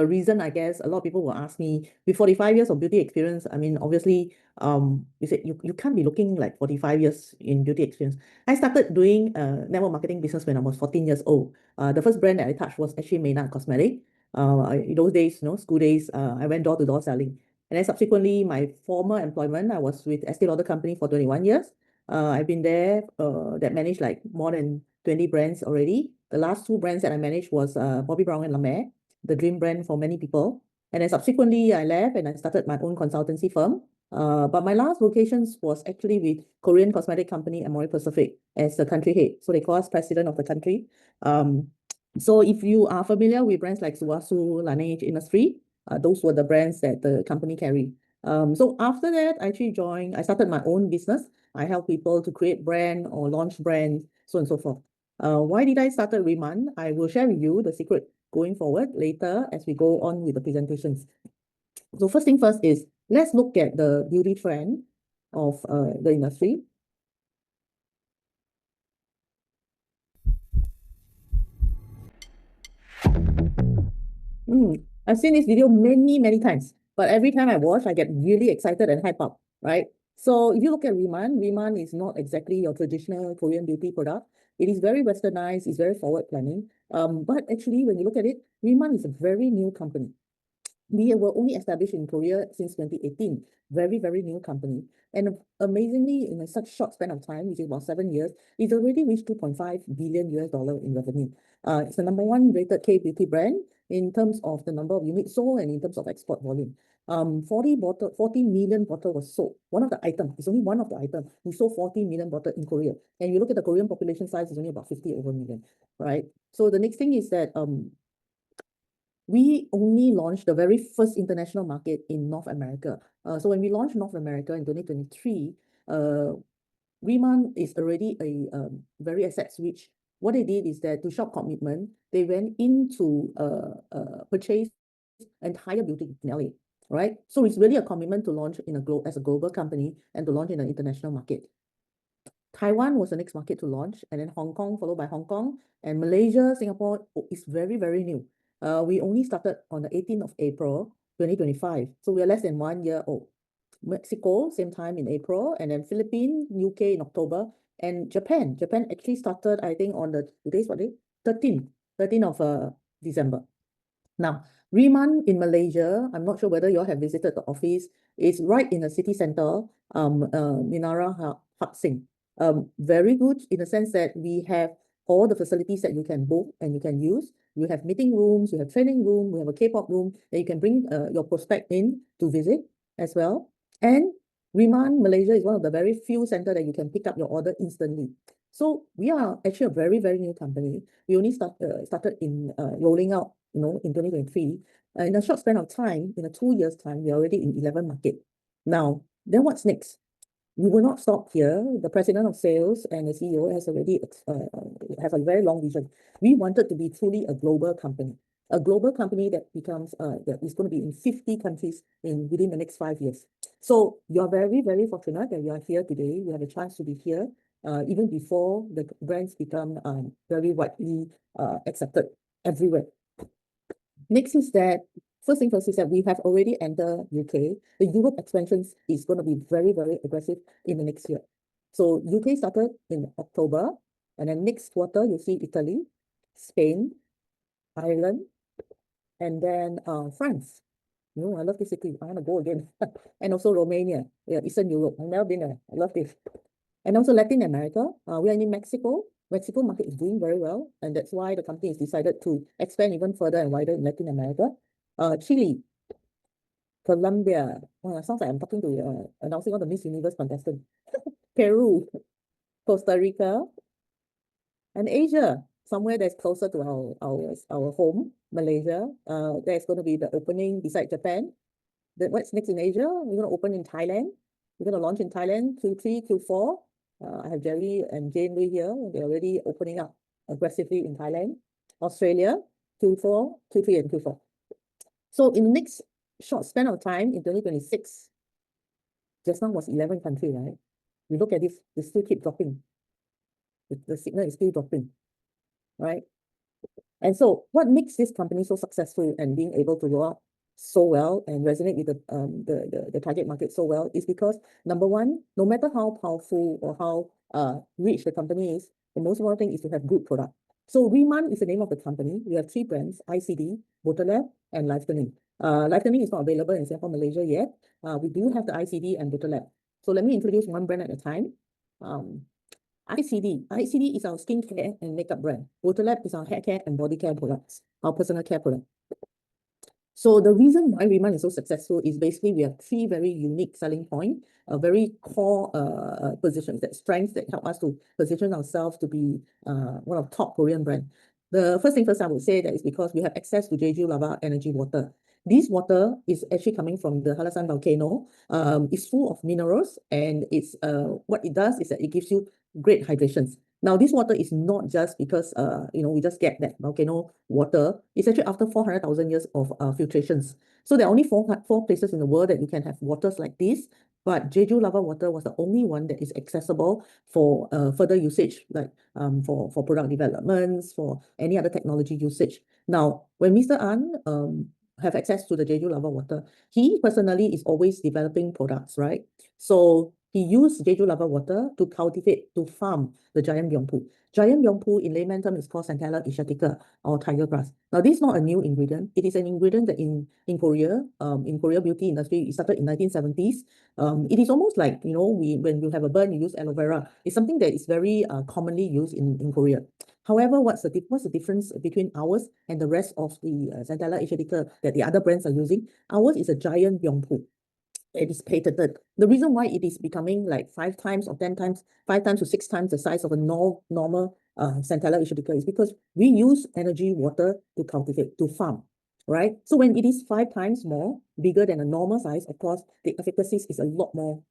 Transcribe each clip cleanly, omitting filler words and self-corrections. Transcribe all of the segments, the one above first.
reason, I guess, a lot of people will ask me, with 45 years of beauty experience, I mean, obviously, you said you can't be looking like 45 years in beauty experience. I started doing network marketing business when I was 14 years old. The first brand that I touched was actually Maynard Cosmetic. In those days, school days, I went door to door selling. And then subsequently, my former employment, I was with Estee Lauder Company for 21 years. I've been there, that managed like more than 20 brands already. The last two brands that I managed was Bobbi Brown and La Mer, the dream brand for many people. And then subsequently, I left and I started my own consultancy firm. But my last vocations was actually with Korean cosmetic company Amore Pacific as the country head. So they call us president of the country. So if you are familiar with brands like Suwasu, Laneige, Innisfree, those were the brands that the company carried. So after that, I started my own business. I help people to create brand or launch brands, so on and so forth. Why did I start at RIMAN? I will share with you the secret going forward later as we go on with the presentations. So first thing first is, let's look at the beauty trend of the industry. I've seen this video many, many times, but every time I watch, I get really excited and hype up, right? So if you look at RIMAN is not exactly your traditional Korean beauty product. It is very westernized, it's very forward planning. But actually, when you look at it, RIMAN is a very new company. We were only established in Korea since 2018. Very, very new company. And amazingly, in such short span of time, which is about 7 years, it's already reached 2.5 billion US dollar in revenue. It's the number one rated K-beauty brand in terms of the number of units sold and in terms of export volume. 40 million bottle was sold. One of the items, it's only one of the items. We sold 40 million bottle in Korea. And you look at the Korean population size, it's only about 50 over million, right? So the next thing is that we only launched the very first international market in North America. So when we launched North America in 2023, RIMAN is already a very asset switch. What they did is that to shop commitment, they went into purchase entire beauty in LA, right? So it's really a commitment to launch in as a global company and to launch in an international market. Taiwan was the next market to launch, and then Hong Kong, followed by Hong Kong, and Malaysia, Singapore is very, very new. We only started on the 18th of April, 2025. So we are less than 1 year old. Mexico, same time in April, and then Philippines, UK in October, and Japan. Japan actually started, I think, on today's what day? 13th of December. Now, RIMAN in Malaysia, I'm not sure whether you all have visited the office. It's right in the city center, Minara Hak Sing. Very good in the sense that we have all the facilities that you can book and you can use. You have meeting rooms, you have training room, we have a K-pop room that you can bring your prospect in to visit as well. And RIMAN Malaysia is one of the very few centers that you can pick up your order instantly. So we are actually a very, very new company. We only started in rolling out, in 2023. In a short span of time, in a 2 years' time, we're already in 11 markets. Now, then what's next? We will not stop here. The president of sales and the CEO has already have a very long vision. We wanted to be truly a global company that becomes that is going to be in 50 countries within the next 5 years. So you're very, very fortunate that you are here today. You have a chance to be here even before the brands become very widely accepted everywhere. Next is that, first thing first is that we have already entered UK. The Europe expansion is going to be very, very aggressive in the next year. So UK started in October, and then next quarter you see Italy, Spain, Ireland, and then France. I love this city. I want to go again. And also Romania, Eastern Europe. I've never been there. I love this. And also Latin America. We are in Mexico. Mexico market is doing very well, and that's why the company has decided to expand even further and wider in Latin America. Chile, Colombia. Sounds like I'm talking to announcing all the Miss Universe contestants. Peru, Costa Rica, and Asia, somewhere that's closer to our home, Malaysia. There's going to be the opening beside Japan. Then what's next in Asia? We're going to open in Thailand. We're going to launch in Thailand, Q3, Q4. I have Jerry and Jane Lee here. They're already opening up aggressively in Thailand. Australia, Q4, Q3, and Q4. So in the next short span of time, in 2026, just now was 11 countries, right? We look at this, they still keep dropping. The signal is still dropping, right? And so what makes this company so successful and being able to go out so well and resonate with the target market so well is because, number one, no matter how powerful or how rich the company is, the most important thing is to have good product. So RIMAN is the name of the company. We have three brands: ICD, Botolab, and Lysan. Lysan is not available in Singapore, Malaysia yet. We do have the ICD and Botolab. So let me introduce one brand at a time. ICD is our skincare and makeup brand. Botolab is our hair care and body care products, our personal care product. So the reason why RIMAN is so successful is basically we have three very unique selling points, very core positions, strengths that help us to position ourselves to be one of top Korean brands. The first thing first, I would say that is because we have access to Jeju Lava energy water. This water is actually coming from the Lysan volcano. It's full of minerals, and it's what it does is that it gives you great hydration. Now, this water is not just because we just get that volcano water. It's actually after 400,000 years of filtrations. So there are only four places in the world that you can have waters like this. But Jeju lava water was the only one that is accessible for further usage, like for product developments, for any other technology usage. Now, when Mr. An have access to the Jeju lava water, he personally is always developing products, right? So he used Jeju lava water to cultivate, to farm the giant byungpu. Giant byungpu in layman term is called Centella asiatica or tiger grass. Now, this is not a new ingredient. It is an ingredient that in Korea, in Korea beauty industry, it started in 1970s. It is almost like, when you have a burn, you use aloe vera. It's something that is very commonly used in Korea. However, what's the difference between ours and the rest of the Centella asiatica that the other brands are using? Ours is a giant byungpu. It is patented. The reason why it is becoming like 5 times or 10 times, 5 times to 6 times the size of a normal Centella asiatica is because we use energy water to cultivate, to farm, right? So when it is 5 times more bigger than a normal size, of course, the efficacy is a lot more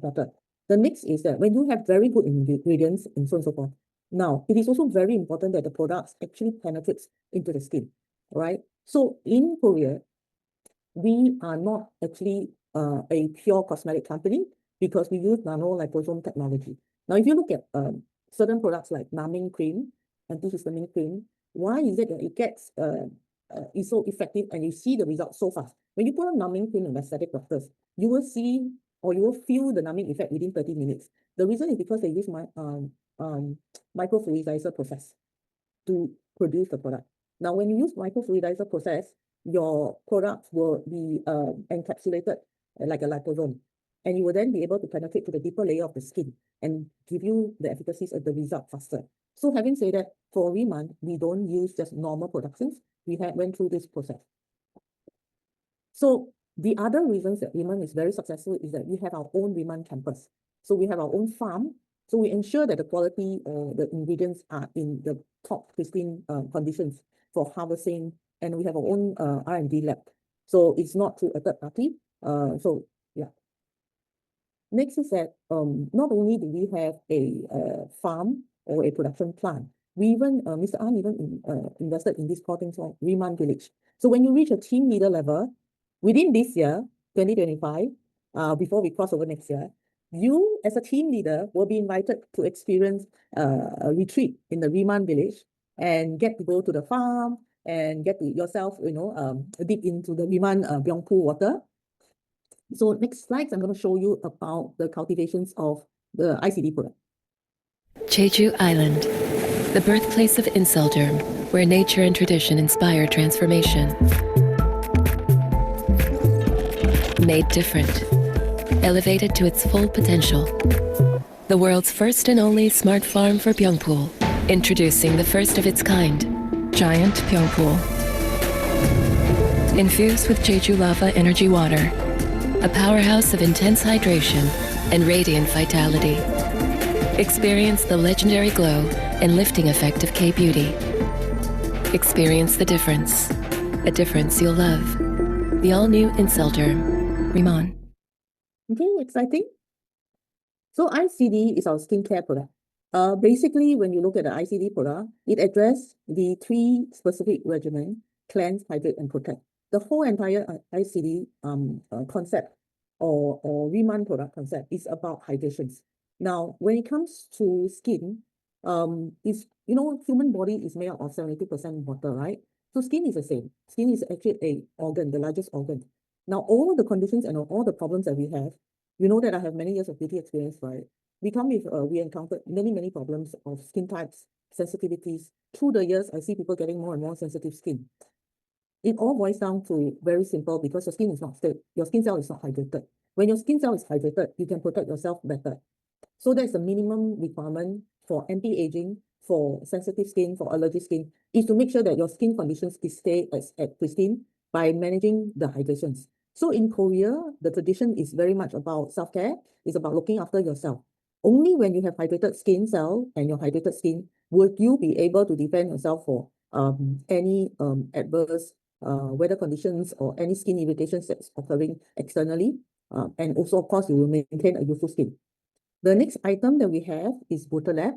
better. The next is that when you have very good ingredients and so on and so forth, now it is also very important that the products actually penetrates into the skin, right? So in Korea, we are not actually a pure cosmetic company because we use nanoliposome technology. Now, if you look at certain products like numbing cream, antihistamine cream, why is it that it gets is so effective and you see the results so fast? When you put on numbing cream in aesthetic doctors, you will see or you will feel the numbing effect within 30 minutes. The reason is because they use microfluidizer process to produce the product. Now, when you use microfluidizer process, your product will be encapsulated like a liposome, and you will then be able to penetrate to the deeper layer of the skin and give you the efficacy of the result faster. So having said that, for RIMAN, we don't use just normal productions. We went through this process. So the other reasons that RIMAN is very successful is that we have our own RIMAN campus. So we have our own farm. So we ensure that the quality or the ingredients are in the top pristine conditions for harvesting, and we have our own R&D lab. So it's not through a third party. So yeah. Next is that not only do we have a farm or a production plant, we even, Mr. An even invested in this called things called RIMAN Village. So when you reach a team leader level, within this year, 2025, before we cross over next year, you as a team leader will be invited to experience a retreat in the RIMAN Village and get to go to the farm and get to yourself, dip into the RIMAN byungpu water. So next slides, I'm going to show you about the cultivations of the ICD product. Jeju Island, the birthplace of Inselderm, where nature and tradition inspire transformation. Made different, elevated to its full potential. The world's first and only smart farm for Byungpool, introducing the first of its kind, Giant Byungpool. Infused with Jeju Lava energy water, a powerhouse of intense hydration and radiant vitality. Experience the legendary glow and lifting effect of K-Beauty. Experience the difference, a difference you'll love. The all-new Inselderm, RIMAN. Okay, exciting. So ICD is our skincare product. Basically, when you look at the ICD product, it addresses the 3 specific regimen: cleanse, hydrate, and protect. The whole entire ICD concept or RIMAN product concept is about hydrations. Now, when it comes to skin, is, you know, human body is made up of 72% water, right? So skin is the same. Skin is actually a organ, the largest organ. Now, all the conditions and all the problems that we have, you know that I have many years of beauty experience, right? We encountered many problems of skin types, sensitivities. Through the years, I see people getting more and more sensitive skin. It all boils down to very simple, because your skin is not fit. Your skin cell is not hydrated. When your skin cell is hydrated, you can protect yourself better. So that's the minimum requirement for anti-aging, for sensitive skin, for allergy skin, is to make sure that your skin conditions stay at pristine by managing the hydrations. So in Korea, the tradition is very much about self-care. It's about looking after yourself. Only when you have hydrated skin cell and your hydrated skin would you be able to defend yourself for any adverse weather conditions or any skin irritations that's occurring externally. And also, of course, you will maintain a youthful skin. The next item that we have is Water Lab.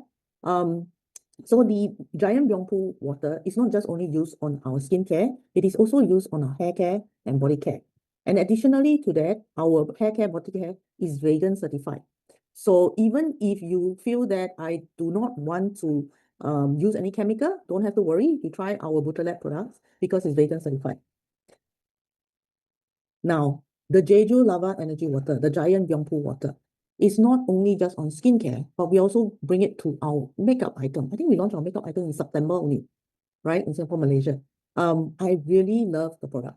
So the giant Byungpu water is not just only used on our skincare, it is also used on our hair care and body care. And additionally to that, our hair care, body care is vegan certified. So even if you feel that I do not want to use any chemical, don't have to worry. You try our Water Lab products because it's vegan certified. Now, the Jeju Lava Energy Water, the giant Byungpu water, is not only just on skincare, but we also bring it to our makeup item. I think we launched our makeup item in September only, right, in Singapore, Malaysia. I really love the product.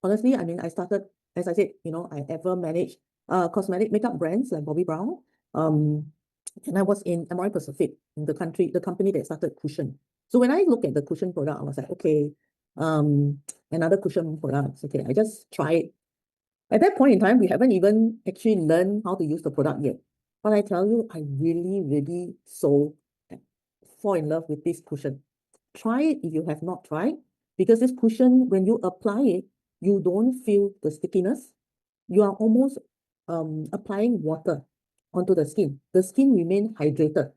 Honestly, I mean, I started, as I said, you know, I ever managed cosmetic makeup brands like Bobbi Brown. And I was in MRI Pacific, the company that started Cushion. So when I look at the Cushion product, I was like, okay, another Cushion product. Okay, I just try it. At that point in time, we haven't even actually learned how to use the product yet. But I tell you, I really so fall in love with this cushion. Try it if you have not tried, because this cushion, when you apply it, you don't feel the stickiness. You are almost applying water onto the skin. The skin remain hydrated.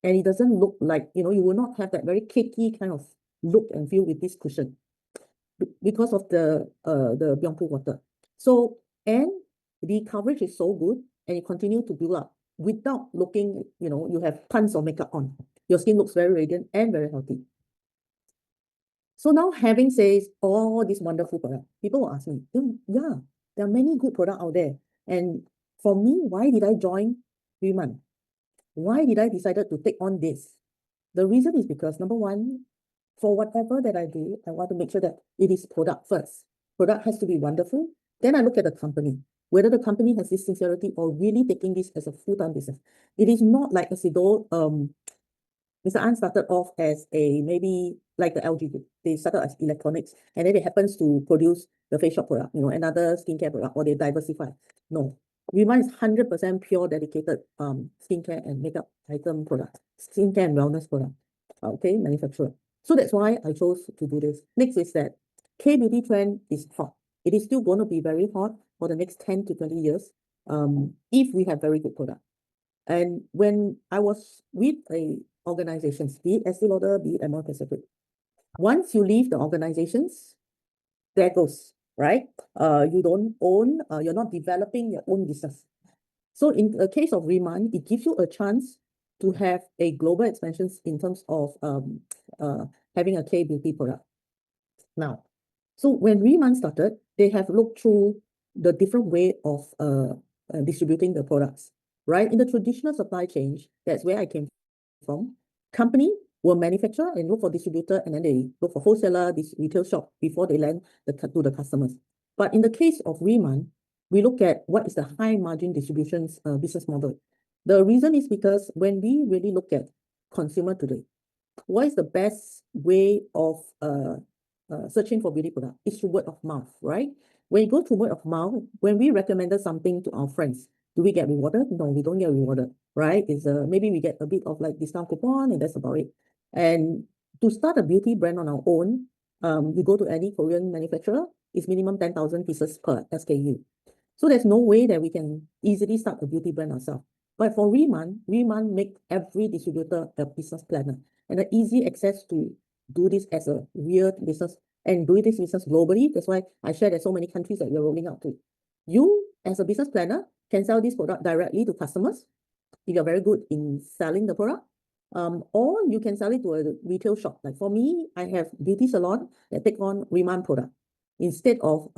And it doesn't look like, you know, you will not have that very cakey kind of look and feel with this cushion because of the Byungpu water. So, and the coverage is so good, and it continues to build up without looking, you know, you have tons of makeup on. Your skin looks very radiant and very healthy. So now, having said all these wonderful products, people will ask me, yeah, there are many good products out there. And for me, why did I join RIMAN? Why did I decided to take on this? The reason is because, number one, for whatever that I do, I want to make sure that it is product first. Product has to be wonderful. Then I look at the company, whether the company has this sincerity or really taking this as a full-time business. It is not like, as you know, Mr. An started off as maybe like the LG group. They started as electronics, and then it happens to produce the facial product, you know, another skincare product, or they diversify. No, RIMAN is 100% pure dedicated skincare and makeup item product, skincare and wellness product, okay, manufacturer. So that's why I chose to do this. Next is that K-beauty trend is hot. It is still going to be very hot for the next 10 to 20 years if we have very good product. And when I was with organizations, be it Estee Lauder, be it MR Pacific, once you leave the organizations, there goes, right? You don't own, you're not developing your own business. So in the case of RIMAN, it gives you a chance to have a global expansion in terms of having a K-beauty product. Now, so when RIMAN started, they have looked through the different way of distributing the products, right? In the traditional supply chain, that's where I came from. Company will manufacture and look for distributor, and then they look for wholesaler, this retail shop before they land to the customers. But in the case of RIMAN, we look at what is the high margin distributions business model. The reason is because when we really look at consumer today, what is the best way of searching for beauty product? It's through word of mouth, right? When you go through word of mouth, when we recommended something to our friends, do we get rewarded? No, we don't get rewarded, right? It's maybe we get a bit of like discount coupon, and that's about it. And to start a beauty brand on our own, you go to any Korean manufacturer, it's minimum 10,000 pieces per SKU. So there's no way that we can easily start a beauty brand ourselves. But for RIMAN make every distributor a business planner and an easy access to do this as a real business and do this business globally. That's why I share there's so many countries that we're rolling out to. You, as a business planner, can sell this product directly to customers if you're very good in selling the product. or you can sell it to a retail shop. Like for me, I have beauty salon that take on RIMAN product instead of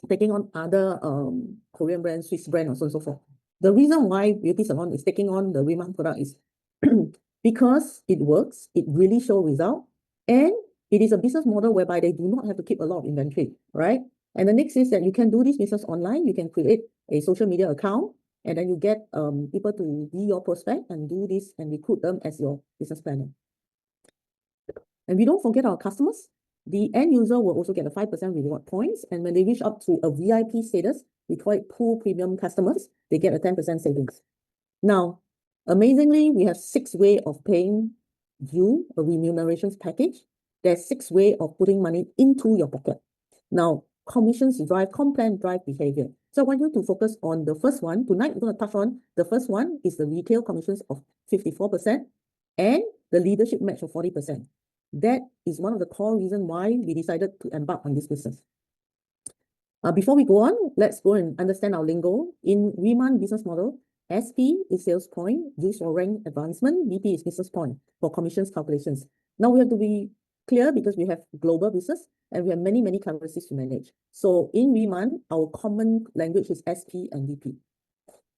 taking on other Korean brand, Swiss brand, or so on and so forth. The reason why beauty salon is taking on the RIMAN product is because it works, it really shows result, and it is a business model whereby they do not have to keep a lot of inventory, right? And the next is that you can do this business online. You can create a social media account, and then you get people to be your prospect and do this and recruit them as your business planner. And we don't forget our customers. The end user will also get a 5% reward points. And when they reach up to a VIP status, we call it pool premium customers, they get a 10% savings. Now, amazingly, we have 6 ways of paying you a remunerations package. There's 6 ways of putting money into your pocket. Now, commissions drive, comp-plan drive behavior. So I want you to focus on the first one. Tonight, we're going to touch on the first one is the retail commissions of 54% and the leadership match of 40%. That is one of the core reasons why we decided to embark on this business. Before we go on, let's go and understand our lingo. In RIMAN business model, SP is sales point, used for rank advancement, BP is business point for commissions calculations. Now we have to be clear because we have global business and we have many, many currencies to manage. So in RIMAN, our common language is SP and BP.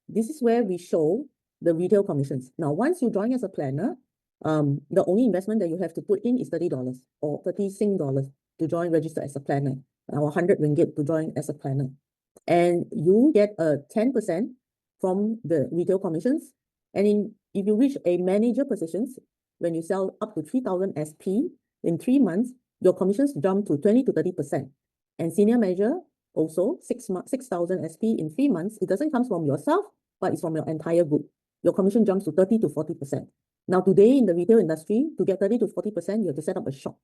This is where we show the retail commissions. Now, once you join as a planner, the only investment that you have to put in is $30 or 30 Sing dollars to join register as a planner, or 100 ringgit to join as a planner. And you get a 10% from the retail commissions. And if you reach a manager positions, when you sell up to 3,000 SP in 3 months, your commissions jump to 20 to 30%. And senior manager also 6,000 SP in 3 months. It doesn't come from yourself, but it's from your entire group. Your commission jumps to 30 to 40%. Now, today in the retail industry, to get 30 to 40%, you have to set up a shop.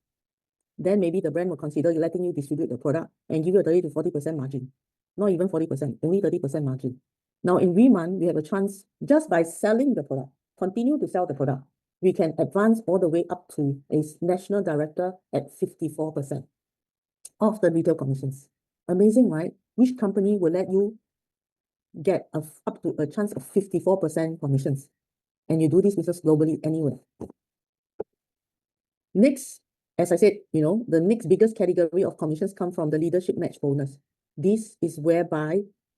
Then maybe the brand will consider letting you distribute the product and give you a 30 to 40% margin. Not even 40%, only 30% margin. Now, in RIMAN, we have a chance just by selling the product, continue to sell the product. We can advance all the way up to a national director at 54% of the retail commissions. Amazing, right? Which company will let you get up to a chance of 54% commissions? And you do this business globally anywhere. Next, as I said, the next biggest category of commissions come from the leadership match bonus. This is where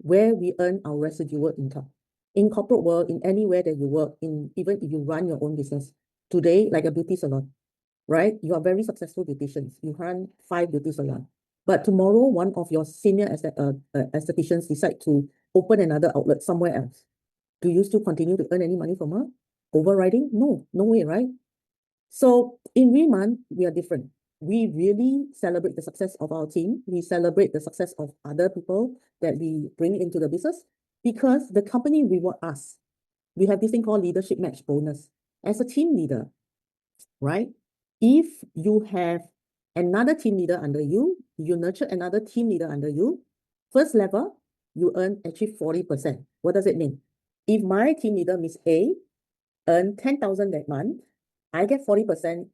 we earn our residual income. In corporate world, in anywhere that you work, even if you run your own business, today, like a beauty salon, right? You are very successful beauticians. You run 5 beauty salons. But tomorrow, one of your senior estheticians decide to open another outlet somewhere else. Do you still continue to earn any money from her? Overriding? No way, right? So in RIMAN, we are different. We really celebrate the success of our team. We celebrate the success of other people that we bring into the business because the company reward us. We have this thing called leadership match bonus. As a team leader, right? If you have another team leader under you, you nurture another team leader under you, first level, you earn actually 40%. What does it mean? If my team leader, Miss A, earn 10,000 that month, I get 40%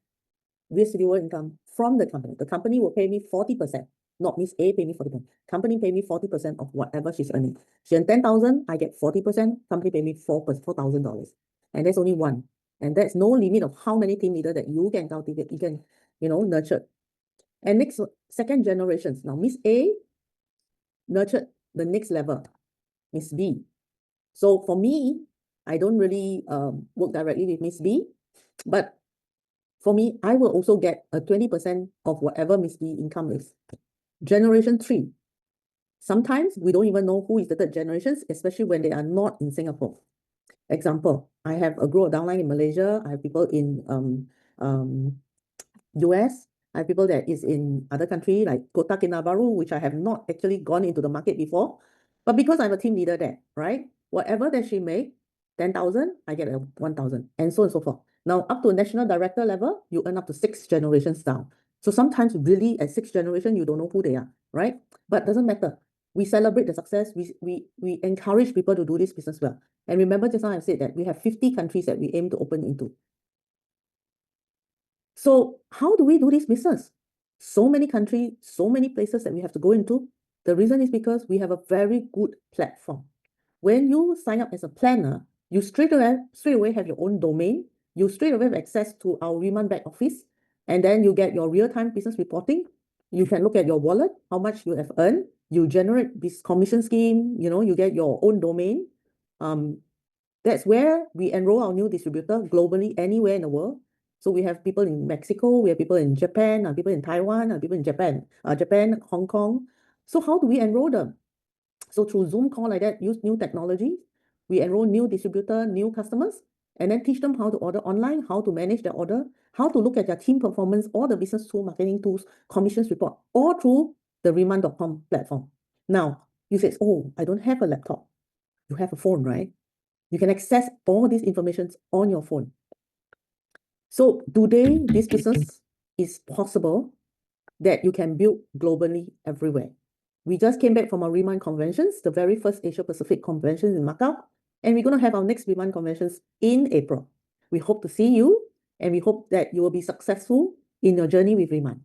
residual income from the company. The company will pay me 40%, not Miss A pay me 40%. Company pay me 40% of whatever she's earning. She earned 10,000, I get 40%, company pay me $4,000. And there's only one. And there's no limit of how many team leaders that you can cultivate, you can, nurture. And next, second generations. Now, Miss A nurtured the next level, Miss B. So for me, I don't really work directly with Miss B, but for me, I will also get a 20% of whatever Miss B income is. Generation 3. Sometimes we don't even know who is the third generations, especially when they are not in Singapore. Example, I have a grower downline in Malaysia. I have people in US. I have people that is in other country like Kota Kinabalu, which I have not actually gone into the market before. But because I'm a team leader there, right? Whatever that she make, 10,000, I get a 1,000, and so on and so forth. Now, up to a national director level, you earn up to 6 generations down. So sometimes really at 6 generation, you don't know who they are, right? But doesn't matter. We celebrate the success. We encourage people to do this business well. And remember, just now I said that we have 50 countries that we aim to open into. So how do we do this business? So many countries, so many places that we have to go into. The reason is because we have a very good platform. When you sign up as a planner, you straight away have your own domain. you straight away have access to our RIMAN back office, and then you get your real-time business reporting. You can look at your wallet, how much you have earned. You generate this commission scheme, you get your own domain. That's where we enroll our new distributor globally, anywhere in the world. So we have people in Mexico, we have people in Japan, people in Taiwan, people in Japan, Hong Kong. So how do we enroll them? So through Zoom call like that, use new technology, we enroll new distributor, new customers, and then teach them how to order online, how to manage their order, how to look at their team performance, all the business tool, marketing tools, commissions report, all through the RIMAN.com platform. Now, you say, oh, I don't have a laptop. You have a phone, right? You can access all these informations on your phone. So today, this business is possible that you can build globally everywhere. We just came back from our RIMAN conventions, the very first Asia Pacific convention in Macau, and we're going to have our next RIMAN conventions in April. We hope to see you, and we hope that you will be successful in your journey with RIMAN.